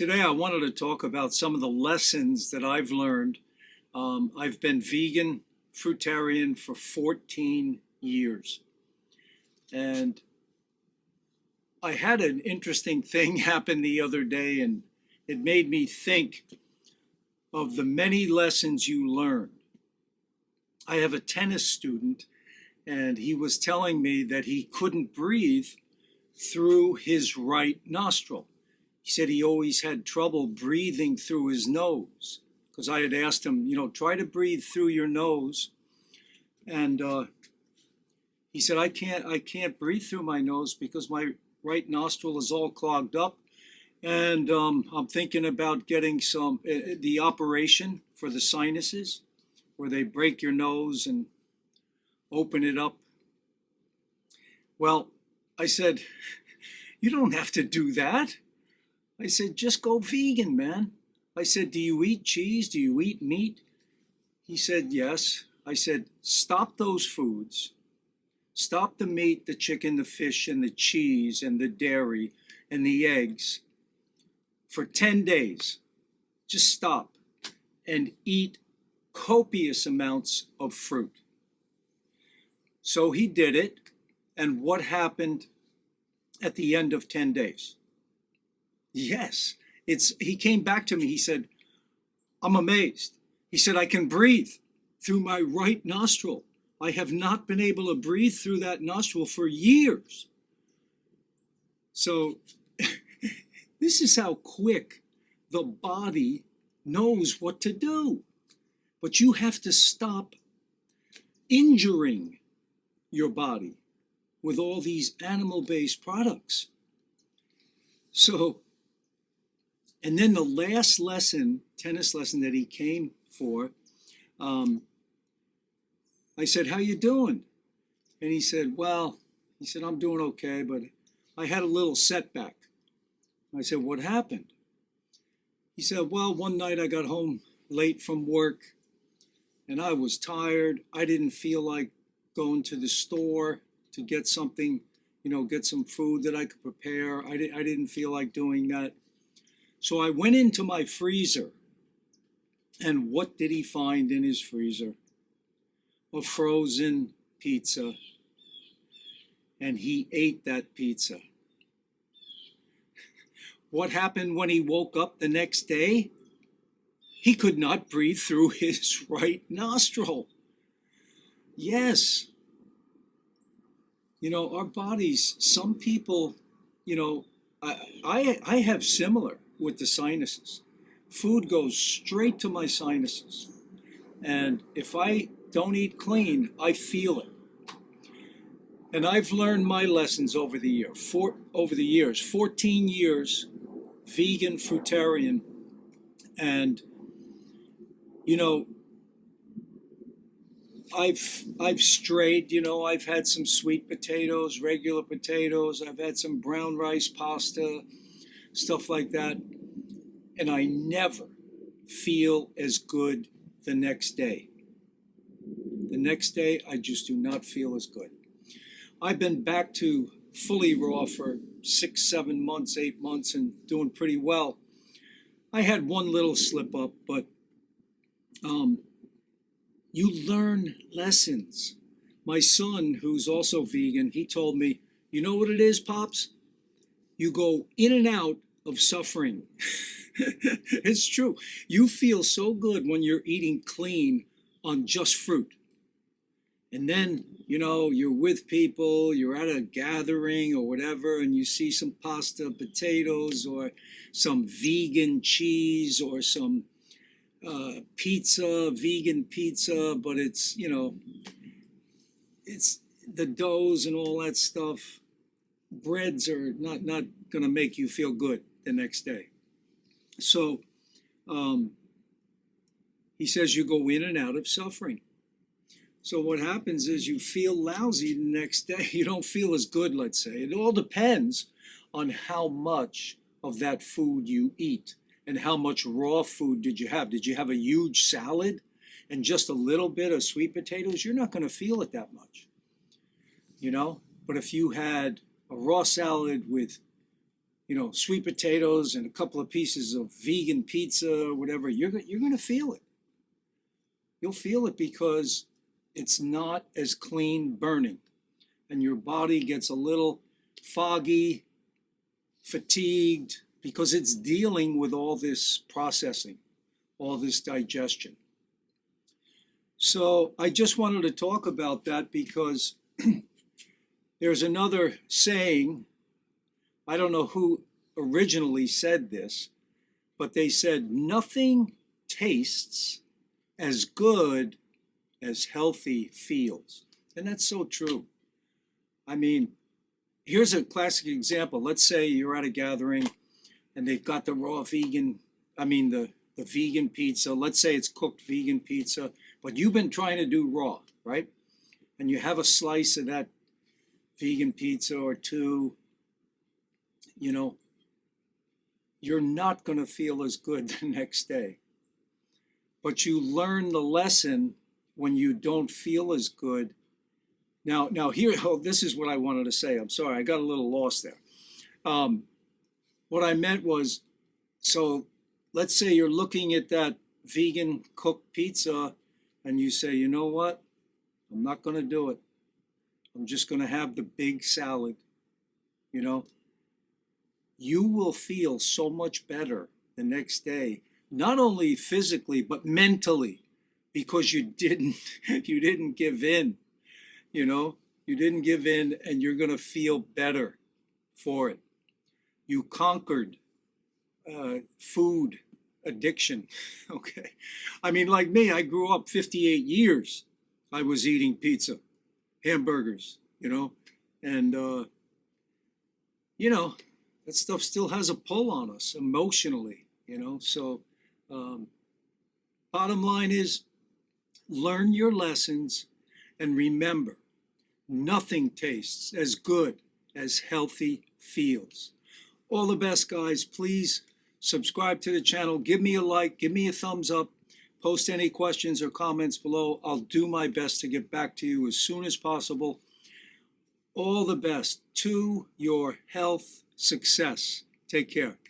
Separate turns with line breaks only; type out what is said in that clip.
Today, I wanted to talk about some of the lessons that I've learned. I've been vegan, fruitarian for 14 years. And I had an interesting thing happen the other day, and it made me think of the many lessons you learn. I have a tennis student, and he was telling me that he couldn't breathe through his right nostril. He said he always had trouble breathing through his nose because I had asked him, try to breathe through your nose. And he said, I can't breathe through my nose because my right nostril is all clogged up. And I'm thinking about getting the operation for the sinuses where they break your nose and open it up. Well, I said, you don't have to do that. I said, just go vegan, man. I said, do you eat cheese? Do you eat meat? He said, yes. I said, stop those foods. Stop the meat, the chicken, the fish, and the cheese, and the dairy, and the eggs for 10 days. Just stop and eat copious amounts of fruit. So he did it. And what happened at the end of 10 days? Yes, he came back to me. He said, I'm amazed. He said, I can breathe through my right nostril. I have not been able to breathe through that nostril for years. So this is how quick the body knows what to do. But you have to stop injuring your body with all these animal-based products. So, and then the last lesson, tennis lesson that he came for, I said, how you doing? And he said, I'm doing okay, but I had a little setback. I said, what happened? He said, well, one night I got home late from work and I was tired. I didn't feel like going to the store to get something, get some food that I could prepare. I didn't feel like doing that. So I went into my freezer, and what did he find in his freezer? A frozen pizza, and he ate that pizza. What happened when he woke up the next day? He could not breathe through his right nostril. Yes. Our bodies, some people, I have similar with the sinuses. Food goes straight to my sinuses. And if I don't eat clean, I feel it. And I've learned my lessons over the years, 14 years, vegan, fruitarian. And, I've strayed, I've had some sweet potatoes, regular potatoes, I've had some brown rice pasta, stuff like that. And I never feel as good the next day. The next day, I just do not feel as good. I've been back to fully raw for 6, 7 months, 8 months, and doing pretty well. I had one little slip up, but you learn lessons. My son, who's also vegan, he told me, you know what it is, Pops? You go in and out of suffering. It's true. You feel so good when you're eating clean on just fruit. And then, you're with people, you're at a gathering or whatever, and you see some pasta, potatoes, or some vegan cheese, or some pizza, vegan pizza, but it's the doughs and all that stuff. Breads are not going to make you feel good the next day. So he says you go in and out of suffering. So what happens is you feel lousy the next day. You don't feel as good, let's say. It all depends on how much of that food you eat and how much raw food did you have. Did you have a huge salad and just a little bit of sweet potatoes? You're not going to feel it that much, But if you had a raw salad with, sweet potatoes and a couple of pieces of vegan pizza or whatever, you're going to feel it. You'll feel it because it's not as clean burning, and your body gets a little foggy, fatigued, because it's dealing with all this processing, all this digestion. So I just wanted to talk about that because there's another saying. I don't know who originally said this, but they said nothing tastes as good as healthy feels. And that's so true. I mean, here's a classic example. Let's say you're at a gathering and they've got the vegan pizza. Let's say it's cooked vegan pizza, but you've been trying to do raw, right? And you have a slice of that vegan pizza or two, you're not going to feel as good the next day. But you learn the lesson when you don't feel as good. Now here, this is what I wanted to say. I'm sorry, I got a little lost there. What I meant was, so let's say you're looking at that vegan cooked pizza and you say, you know what? I'm not going to do it. I'm just going to have the big salad. You will feel so much better the next day, not only physically, but mentally, because you didn't give in, you didn't give in, and you're going to feel better for it. You conquered food addiction. Okay. I mean, like me, I grew up 58 years. I was eating pizza, hamburgers, and, that stuff still has a pull on us emotionally, So bottom line is, learn your lessons and remember, nothing tastes as good as healthy feels. All the best, guys. Please subscribe to the channel. Give me a like. Give me a thumbs up. Post any questions or comments below. I'll do my best to get back to you as soon as possible. All the best to your health success. Take care.